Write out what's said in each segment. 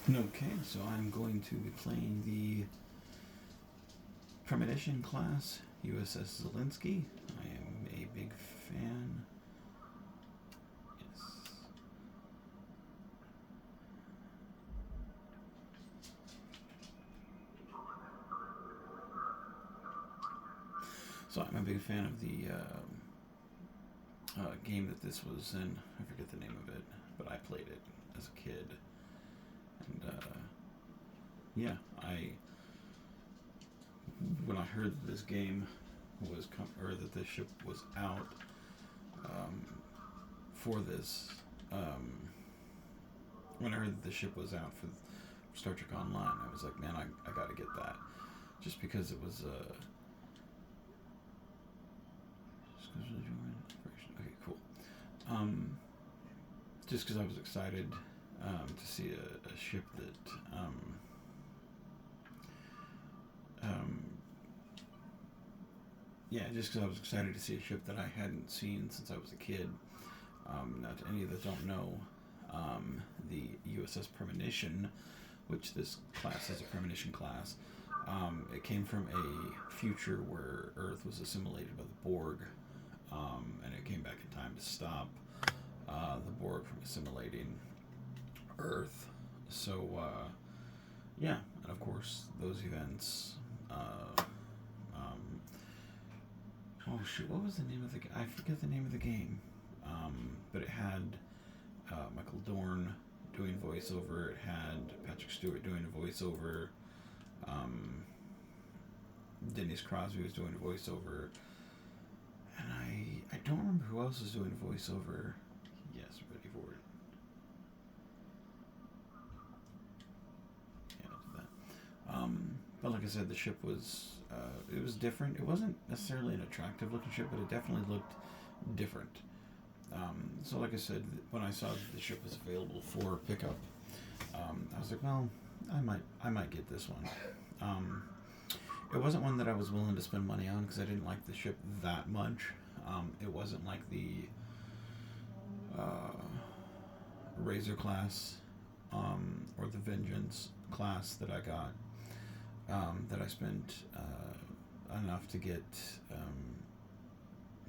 Okay, so I'm going to be playing the Premonition class, USS Zelensky. I am a big fan. Yes. So I'm a big fan of the game that this was in. I forget the name of it, but I played it as a kid. And yeah, when I heard that this game was or that this ship was out for this, when I heard that the ship was out for Star Trek Online, I was like, man, I got to get that, just because it was. Okay, cool. Just because I was excited to see a ship that. Yeah, just because I was excited to see a ship that I hadn't seen since I was a kid. Now, to any that don't know, the USS Premonition, which this class is a Premonition class, it came from a future where Earth was assimilated by the Borg, and it came back in time to stop the Borg from assimilating Earth. So, yeah, and of course, those events. Oh shoot, what was the name of the game? I forget the name of the game. But it had Michael Dorn doing voiceover. It had Patrick Stewart doing a voiceover. Denise Crosby was doing a voiceover. And I don't remember who else was doing a voiceover. Yes, ready for it. Yeah, I did that. But like I said, the ship was it was different. It wasn't necessarily an attractive looking ship, but it definitely looked different. So like I said, when I saw that the ship was available for pickup, I was like, well, I might get this one. It wasn't one that I was willing to spend money on because I didn't like the ship that much. It wasn't like the Razor class or the Vengeance class that I got, that I spent enough to get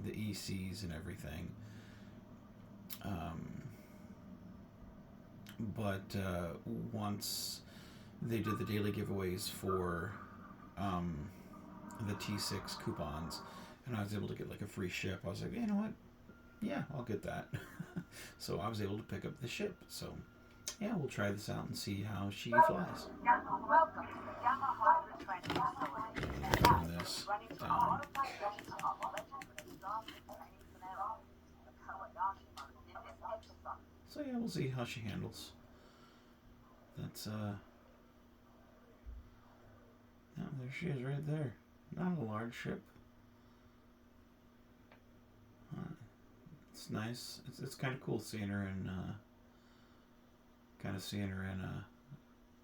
the ECs and everything. But once they did the daily giveaways for the T6 coupons, and I was able to get like a free ship, I was like, you know what? Yeah, I'll get that. So I was able to pick up the ship. So yeah, we'll try this out and see how she flies. Turn this down. So yeah, we'll see how she handles. That's yeah, there she is right there. Not a large ship. It's nice. It's kind of cool seeing her in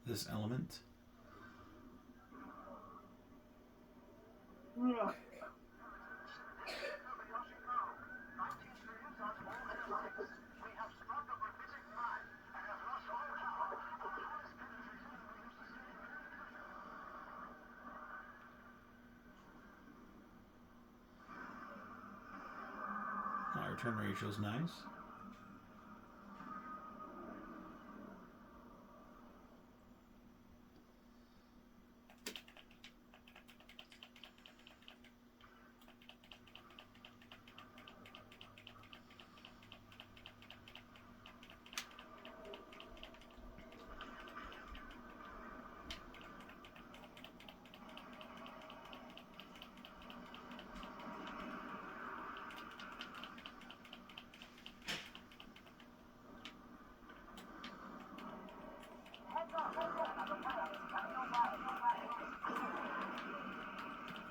this element. Yeah. Return ratio is nice.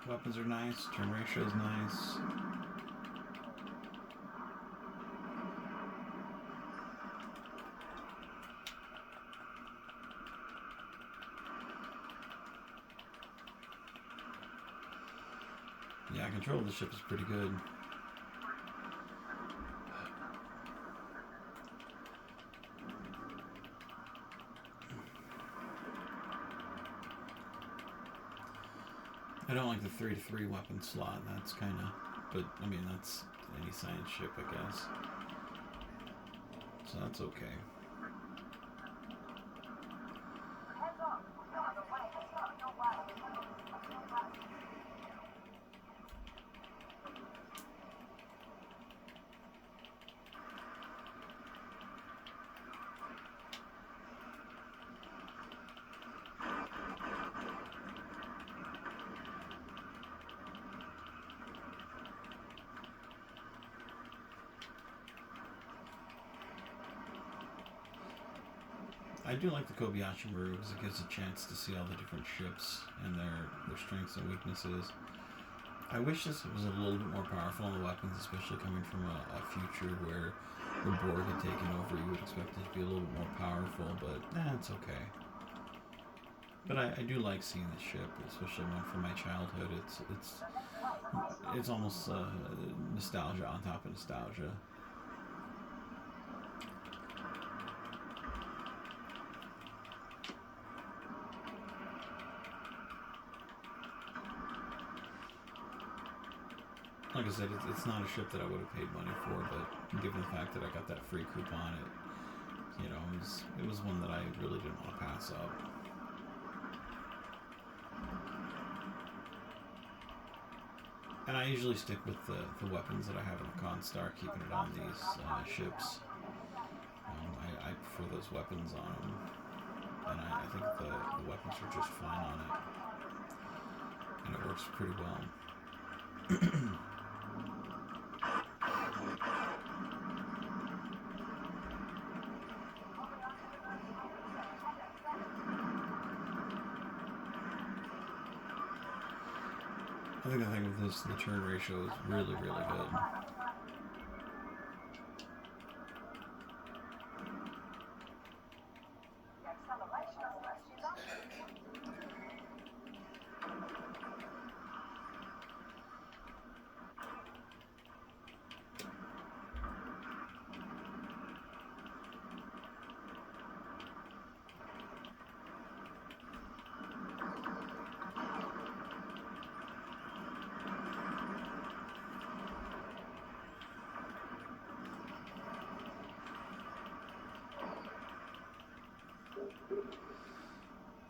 Weapons are nice. Turn ratio is nice. Yeah, control of the ship is pretty good. I don't like the 3-3 weapon slot. That's kind of, but I mean that's any science ship, I guess. So that's okay. I do like the Kobayashi Maru because it gives a chance to see all the different ships and their strengths and weaknesses. I wish this was a little bit more powerful on the weapons, especially coming from a future where the Borg had taken over. You would expect it to be a little bit more powerful, but it's okay. But I do like seeing the ship, especially one from my childhood. It's almost nostalgia on top of nostalgia. Like I said, it's not a ship that I would have paid money for, but given the fact that I got that free coupon, it was one that I really didn't want to pass up. And I usually stick with the weapons that I have in the Constar, keeping it on these ships. I prefer those weapons on them, and I think the weapons are just fine on it, and it works pretty well. I think the thing with this, the turn ratio is really, really good.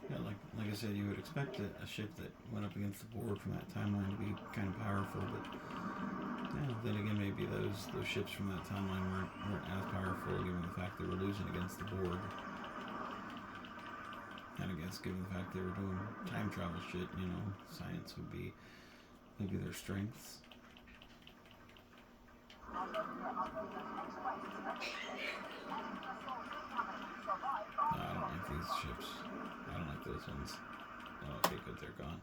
Yeah, like I said, you would expect a ship that went up against the Borg from that timeline to be kind of powerful, but then again, maybe those ships from that timeline weren't as powerful, given the fact they were losing against the Borg. And I guess given the fact they were doing time travel shit, science would be maybe their strengths. I don't like these ships. I don't like those ones. Oh, okay, good, they're gone.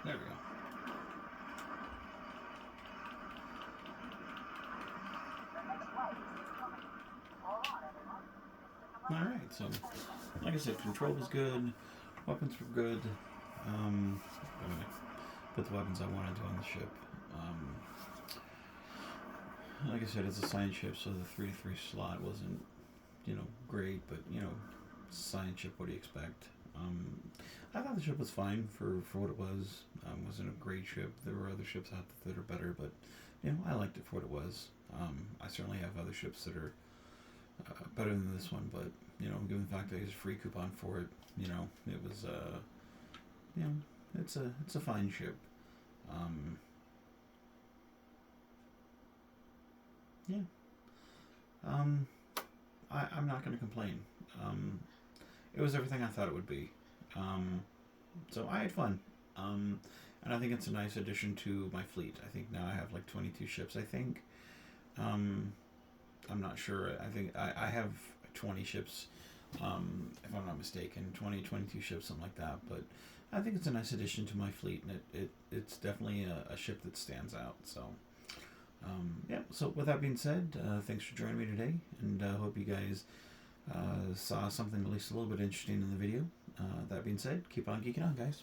There we go. Alright, so like I said, control was good, weapons were good. I'm gonna put the weapons I wanted to on the ship. Like I said, it's a science ship, so the 3-3 slot wasn't, great, but science ship, what do you expect? I thought the ship was fine for what it was. Wasn't a great ship. There were other ships out there that are better, but I liked it for what it was. I certainly have other ships that are better than this one, but given the fact that I used a free coupon for it, it was it's a fine ship. Yeah, I'm not going to complain. It was everything I thought it would be. So I had fun. And I think it's a nice addition to my fleet. I think now I have like 22 ships, I think. I'm not sure. I think I have 20 ships, if I'm not mistaken. 22 ships, something like that. But I think it's a nice addition to my fleet, and it's definitely a ship that stands out. So, yeah. So with that being said, thanks for joining me today, and I hope you guys saw something at least a little bit interesting in the video. That being said, keep on geeking on, guys.